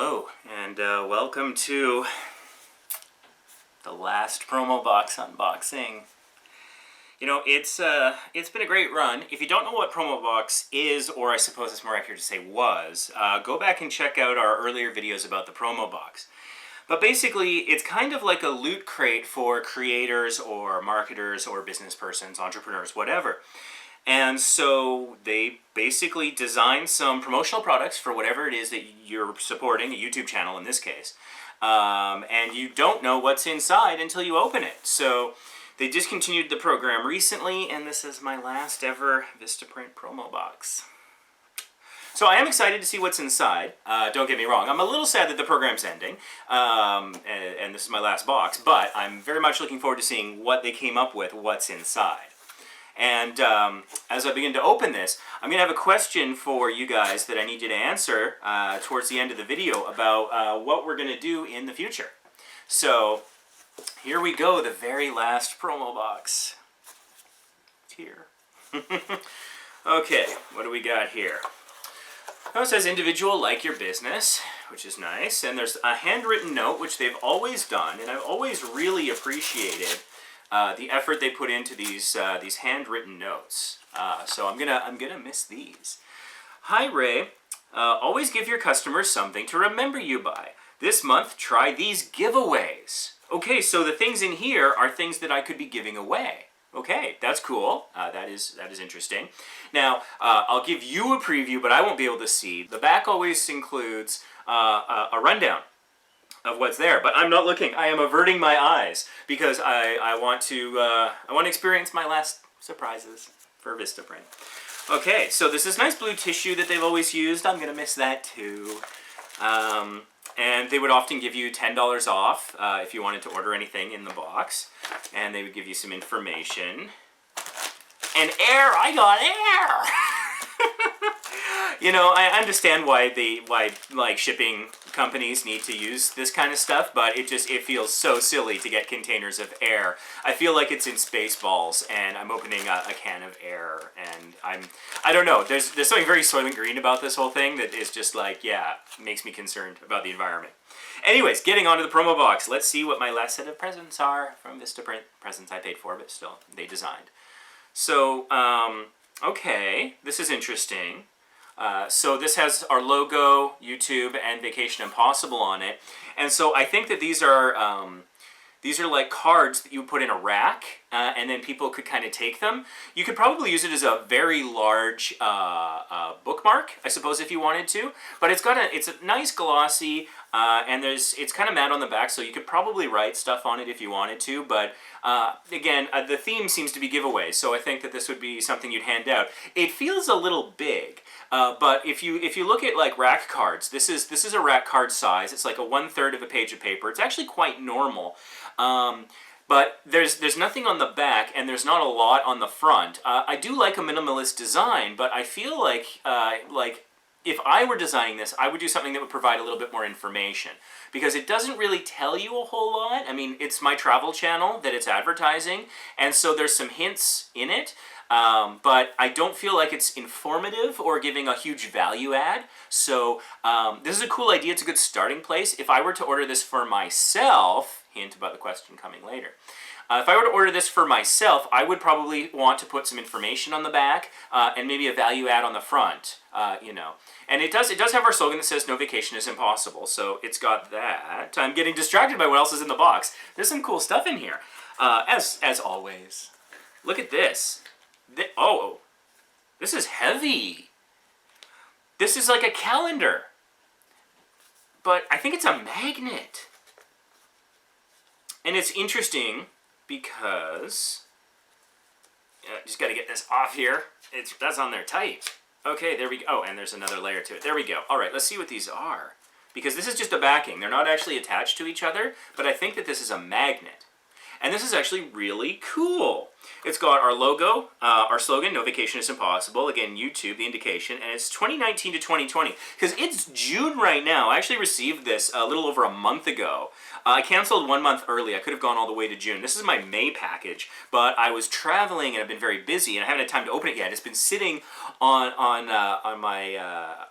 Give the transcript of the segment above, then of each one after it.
Hello, and welcome to the Last Promobox unboxing. You know, it's been a great run. If you don't know what Promobox is, or I suppose it's more accurate to say was, go back and check out our earlier videos about the Promobox. But basically, it's kind of like a loot crate for creators or marketers or business persons, entrepreneurs, whatever. And so they basically design some promotional products for whatever it is that you're supporting, a YouTube channel in this case. And you don't know what's inside until you open it. So they discontinued the program recently, and this is my last ever Vistaprint promo box. So I am excited to see what's inside. Don't get me wrong. I'm a little sad that the program's ending, and this is my last box, but I'm very much looking forward to seeing what they came up with, what's inside. And as I begin to open this, I'm going to have a question for you guys that I need you to answer towards the end of the video about what we're going to do in the future. So here we go, the very last promo box. It's here. Okay, what do we got here? Oh, it says individual like your business, which is nice. And there's a handwritten note, which they've always done, and I've always really appreciated the effort they put into these handwritten notes. So I'm gonna miss these. Hi Ray, always give your customers something to remember you by. This month, try these giveaways. Okay, so the things in here are things that I could be giving away. Okay, that's cool. That is interesting. Now, I'll give you a preview, but I won't be able to see. The back always includes a rundown of what's there, but I'm not looking. I am averting my eyes because I want to experience my last surprises for Vistaprint. Okay, so this is nice blue tissue that they've always used. I'm gonna miss that too. And they would often give you $10 off if you wanted to order anything in the box, and they would give you some information. And air, I got air. You know, I understand why like shipping companies need to use this kind of stuff, but it feels so silly to get containers of air. I feel like it's in Spaceballs, and I'm opening a can of air, and I don't know. There's something very Soylent Green about this whole thing that is just like, yeah, makes me concerned about the environment. Anyways, getting onto the promo box. Let's see what my last set of presents are from Vistaprint. Presents I paid for, but still, they designed. So, okay, this is interesting. So this has our logo, YouTube, and Vacation Impossible on it. And so I think that these are like cards that you put in a rack, and then people could kind of take them. You could probably use it as a very large bookmark, I suppose, if you wanted to. But it's a nice glossy, and it's kind of matte on the back, so you could probably write stuff on it if you wanted to. But again, the theme seems to be giveaways, so I think that this would be something you'd hand out. It feels a little big. But if you look at like rack cards, this is a rack card size. It's like a 1/3 of a page of paper. It's actually quite normal. But there's nothing on the back, and there's not a lot on the front. I do like a minimalist design, but I feel like if I were designing this, I would do something that would provide a little bit more information, because it doesn't really tell you a whole lot. I mean, it's my travel channel that it's advertising, and so there's some hints in it. But I don't feel like it's informative or giving a huge value add. So this is a cool idea. It's a good starting place. If I were to order this for myself, hint about the question coming later. If I were to order this for myself, I would probably want to put some information on the back and maybe a value add on the front, you know. And it does have our slogan that says "No vacation is impossible." So it's got that. I'm getting distracted by what else is in the box. There's some cool stuff in here, as always. Look at this. Oh, this is heavy. This is like a calendar, but I think it's a magnet. And it's interesting because, just got to get this off here. That's on there tight. Okay, there we go. Oh, and there's another layer to it. There we go. All right, let's see what these are. Because this is just a backing. They're not actually attached to each other, but I think that this is a magnet. And this is actually really cool. It's got our logo, our slogan, "No vacation is impossible." Again, YouTube, the indication, and it's 2019 to 2020. Because it's June right now. I actually received this a little over a month ago. I canceled 1 month early. I could have gone all the way to June. This is my May package, but I was traveling and I've been very busy and I haven't had time to open it yet. It's been sitting on my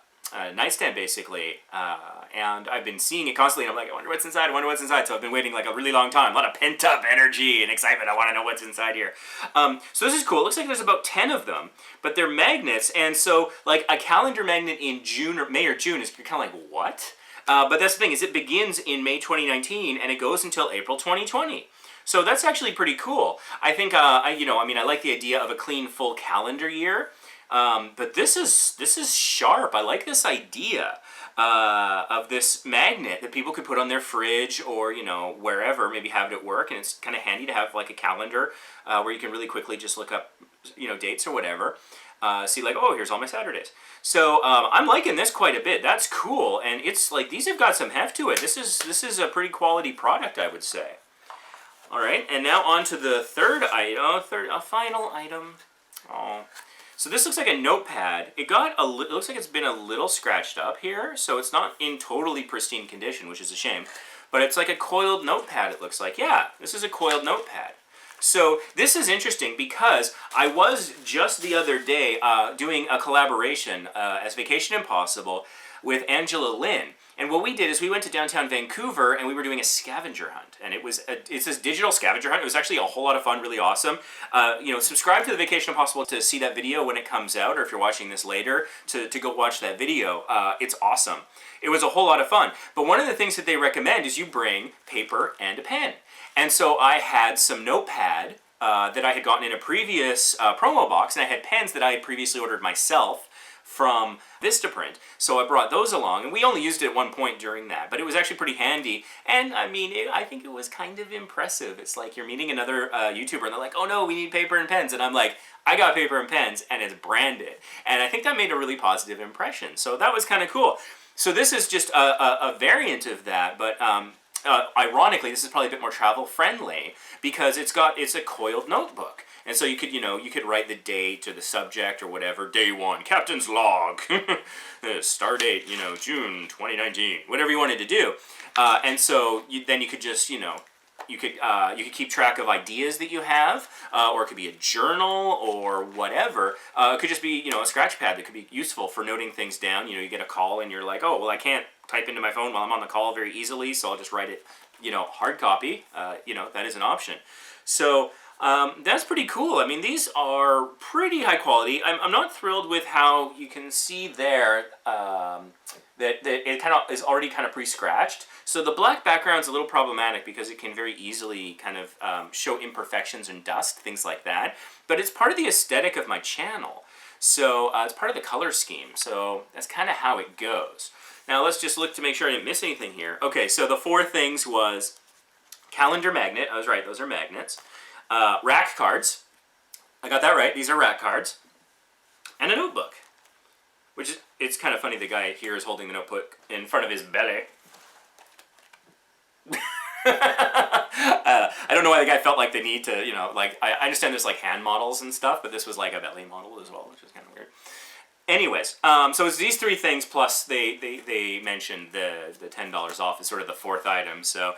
nightstand basically, and I've been seeing it constantly. And I'm like, I wonder what's inside. I wonder what's inside. So I've been waiting like a really long time. A lot of pent up energy and excitement. I want to know what's inside here. So this is cool. It looks like there's about 10 of them, but they're magnets. And so like a calendar magnet in June or May or June is kind of like what? But that's the thing is it begins in May 2019 and it goes until April 2020. So that's actually pretty cool. I think I like the idea of a clean full calendar year. But this is sharp. I like this idea of this magnet that people could put on their fridge or wherever, maybe have it at work, and it's kind of handy to have like a calendar where you can really quickly just look up dates or whatever. See like, oh, here's all my Saturdays. So I'm liking this quite a bit. That's cool, and it's like these have got some heft to it. This is a pretty quality product, I would say. All right, and now on to the third item, final item. Oh. So this looks like a notepad. It looks like it's been a little scratched up here, so it's not in totally pristine condition, which is a shame. But it's like a coiled notepad, it looks like. Yeah, this is a coiled notepad. So this is interesting because I was just the other day doing a collaboration as Vacation Impossible with Angela Lynn. And what we did is we went to downtown Vancouver and we were doing a scavenger hunt. And it's this digital scavenger hunt. It was actually a whole lot of fun, really awesome. Subscribe to the Vacation Impossible to see that video when it comes out, or if you're watching this later, to go watch that video. It's awesome. It was a whole lot of fun. But one of the things that they recommend is you bring paper and a pen. And so I had some notepad that I had gotten in a previous promo box, and I had pens that I had previously ordered myself from Vista. So I brought those along, and we only used it at one point during that, but it was actually pretty handy, and I mean, I think it was kind of impressive. It's like you're meeting another YouTuber, and they're like, oh no, we need paper and pens, and I'm like, I got paper and pens, and it's branded, and I think that made a really positive impression, so that was kind of cool. So this is just a variant of that, but ironically, this is probably a bit more travel friendly because it's a coiled notebook. And so you could write the date or the subject or whatever. Day 1, captain's log, star date, June 2019, whatever you wanted to do. And so then you could just, you could keep track of ideas that you have, or it could be a journal or whatever. It could just be, a scratch pad that could be useful for noting things down. You get a call and you're like, oh, well, I can't type into my phone while I'm on the call very easily, so I'll just write it, hard copy. That is an option. So that's pretty cool. I mean, these are pretty high quality. I'm not thrilled with how you can see there that it kind of is already kind of pre-scratched. So the black background's a little problematic because it can very easily kind of show imperfections and dust, things like that. But it's part of the aesthetic of my channel. So it's part of the color scheme. So that's kind of how it goes. Now let's just look to make sure I didn't miss anything here. Okay, so the 4 things was calendar magnet. I was right, those are magnets. Rack cards. I got that right. These are rack cards. And a notebook. Which is, it's kind of funny the guy here is holding the notebook in front of his belly. I don't know why the guy felt like the need to, I understand there's like hand models and stuff, but this was like a belly model as well, which is kind of weird. Anyways, so it's these 3 things plus they mentioned the $10 off as sort of the 4th item. So,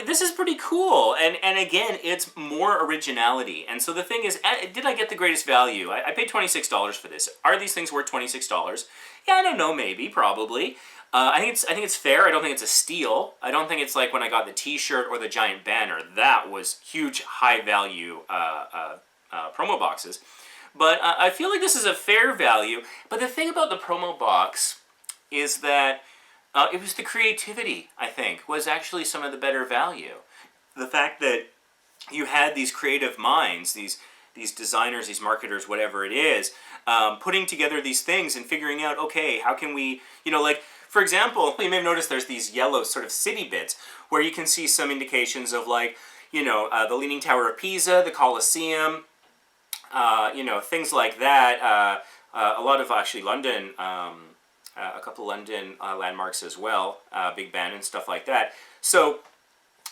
this is pretty cool, and again, it's more originality. And so the thing is, did I get the greatest value? I paid $26 for this. Are these things worth $26? Yeah, I don't know, maybe, probably. I think it's fair. I don't think it's a steal. I don't think it's like when I got the T-shirt or the giant banner. That was huge, high value promo boxes. But I feel like this is a fair value. But the thing about the promo box is that it was the creativity, I think, was actually some of the better value. The fact that you had these creative minds, these designers, these marketers, whatever it is, putting together these things and figuring out, okay, how can we, for example, you may have noticed there's these yellow sort of city bits where you can see some indications of the Leaning Tower of Pisa, the Colosseum, things like that. A lot of actually London, a couple London landmarks as well, Big Ben and stuff like that. So,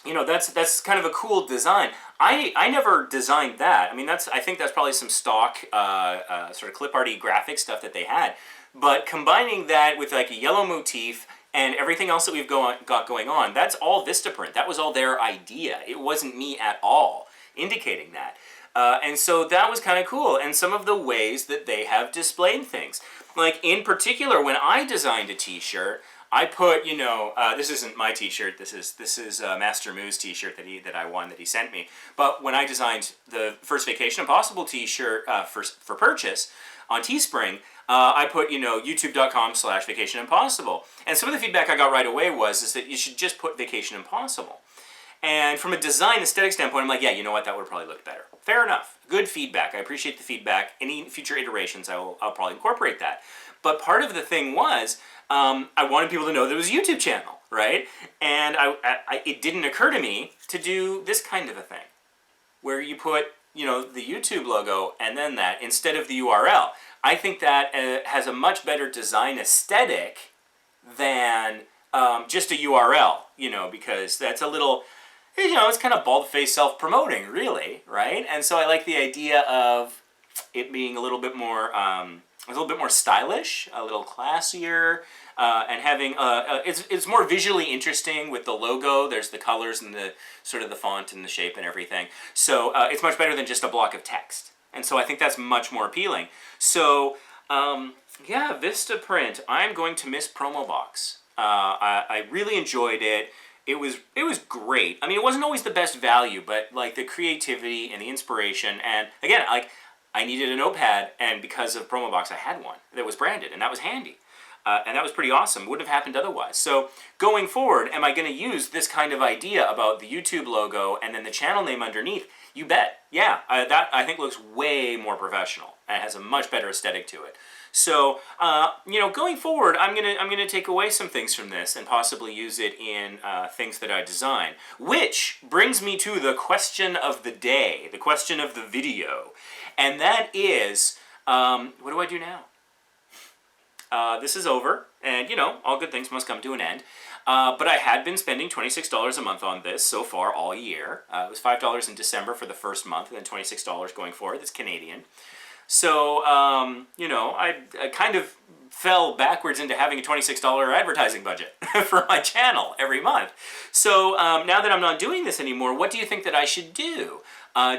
that's kind of a cool design. I never designed that. I mean, I think that's probably some stock sort of clip arty graphic stuff that they had. But combining that with like a yellow motif and everything else that we've got going on, that's all Vistaprint. That was all their idea. It wasn't me at all indicating that. And so that was kind of cool. And some of the ways that they have displayed things. Like, in particular, when I designed a t-shirt, I put, this isn't my t-shirt, this is Master Moo's t-shirt that I won, that he sent me. But when I designed the first Vacation Impossible t-shirt for purchase on Teespring, I put, youtube.com/Vacation Impossible. And some of the feedback I got right away is that you should just put Vacation Impossible. And from a design aesthetic standpoint, I'm like, yeah, you know what, that would probably look better. Fair enough. Good feedback. I appreciate the feedback. Any future iterations, I'll probably incorporate that. But part of the thing was, I wanted people to know there was a YouTube channel, right? And it didn't occur to me to do this kind of a thing, where you put, the YouTube logo and then that instead of the URL. I think that has a much better design aesthetic than just a URL, because that's a little... it's kind of bald-faced self-promoting, really, right? And so I like the idea of it being a little bit more stylish, a little classier, and having it's more visually interesting with the logo. There's the colors and the sort of the font and the shape and everything. So it's much better than just a block of text. And so I think that's much more appealing. So yeah, Vistaprint. I'm going to miss Promobox. I really enjoyed it. It was great. I mean, it wasn't always the best value, but like the creativity and the inspiration, and again, like I needed a notepad, and because of Promobox, I had one that was branded, and that was handy, and that was pretty awesome. Wouldn't have happened otherwise. So going forward, am I going to use this kind of idea about the YouTube logo and then the channel name underneath? You bet. Yeah, that I think looks way more professional and has a much better aesthetic to it. So, going forward, I'm gonna take away some things from this and possibly use it in things that I design. Which brings me to the question of the day, the question of the video, and that is, what do I do now? This is over, and all good things must come to an end. But I had been spending $26 a month on this so far all year. It was $5 in December for the first month, and then $26 going forward. That's Canadian. So, I kind of fell backwards into having a $26 advertising budget for my channel every month. So, now that I'm not doing this anymore, what do you think that I should do?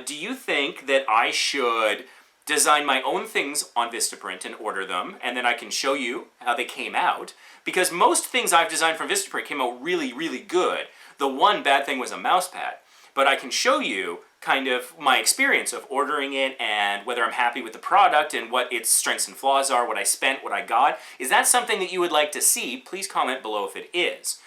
Do you think that I should design my own things on Vistaprint and order them, and then I can show you how they came out? Because most things I've designed from Vistaprint came out really, really good. The one bad thing was a mouse pad. But I can show you kind of my experience of ordering it and whether I'm happy with the product and what its strengths and flaws are, what I spent, what I got. Is that something that you would like to see? Please comment below if it is.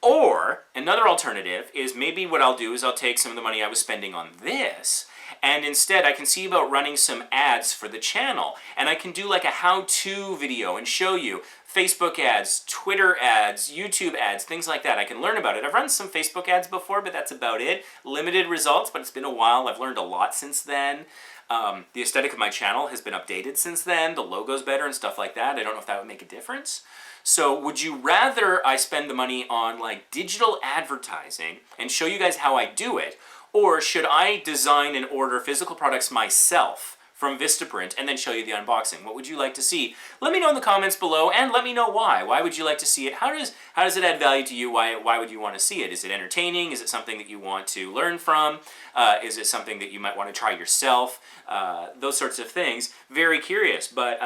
Or another alternative is maybe what I'll do is I'll take some of the money I was spending on this, and instead I can see about running some ads for the channel. And I can do like a how-to video and show you Facebook ads, Twitter ads, YouTube ads, things like that. I can learn about it. I've run some Facebook ads before, but that's about it. Limited results, but it's been a while. I've learned a lot since then. The aesthetic of my channel has been updated since then. The logo's better and stuff like that. I don't know if that would make a difference. So would you rather I spend the money on like digital advertising and show you guys how I do it, or should I design and order physical products myself from Vistaprint and then show you the unboxing? What would you like to see? Let me know in the comments below, and let me know why. Why would you like to see it? How does it add value to you? Why would you want to see it? Is it entertaining? Is it something that you want to learn from? Is it something that you might want to try yourself? Those sorts of things. Very curious, but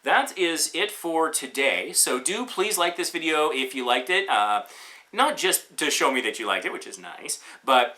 that is it for today. So do please like this video if you liked it. Not just to show me that you liked it, which is nice, but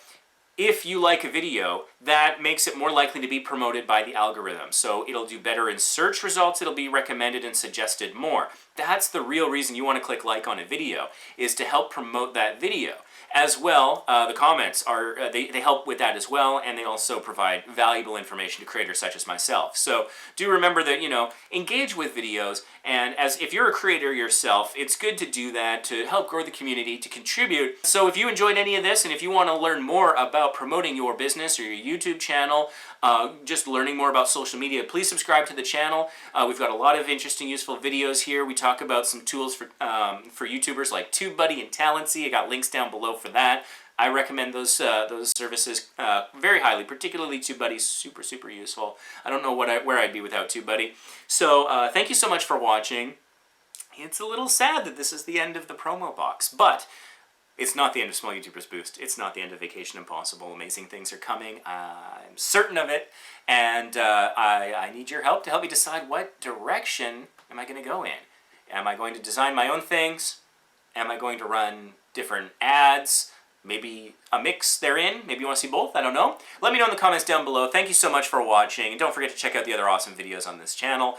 if you like a video, that makes it more likely to be promoted by the algorithm. So it'll do better in search results, it'll be recommended and suggested more. That's the real reason you want to click like on a video, is to help promote that video. As well, the comments are they help with that as well, and they also provide valuable information to creators such as myself. So do remember that, engage with videos, and if you're a creator yourself, it's good to do that to help grow the community, to contribute. So if you enjoyed any of this, and if you want to learn more about promoting your business or your YouTube channel, just learning more about social media, please subscribe to the channel. We've got a lot of interesting, useful videos here. We talk about some tools for YouTubers like TubeBuddy and Talency. I got links down below for that. I recommend those services very highly, particularly TubeBuddy. Super, super useful. I don't know where I'd be without TubeBuddy. So thank you so much for watching. It's a little sad that this is the end of the promo box, but It's not the end of Small YouTubers Boost. It's not the end of Vacation Impossible. Amazing things are coming. I'm certain of it. And I need your help to help me decide what direction am I going to go in. Am I going to design my own things? Am I going to run different ads? Maybe a mix therein? Maybe you want to see both? I don't know. Let me know in the comments down below. Thank you so much for watching. And don't forget to check out the other awesome videos on this channel.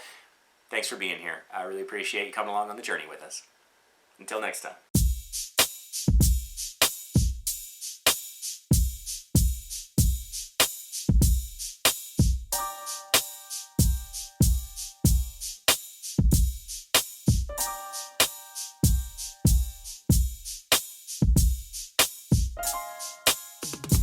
Thanks for being here. I really appreciate you coming along on the journey with us. Until next time.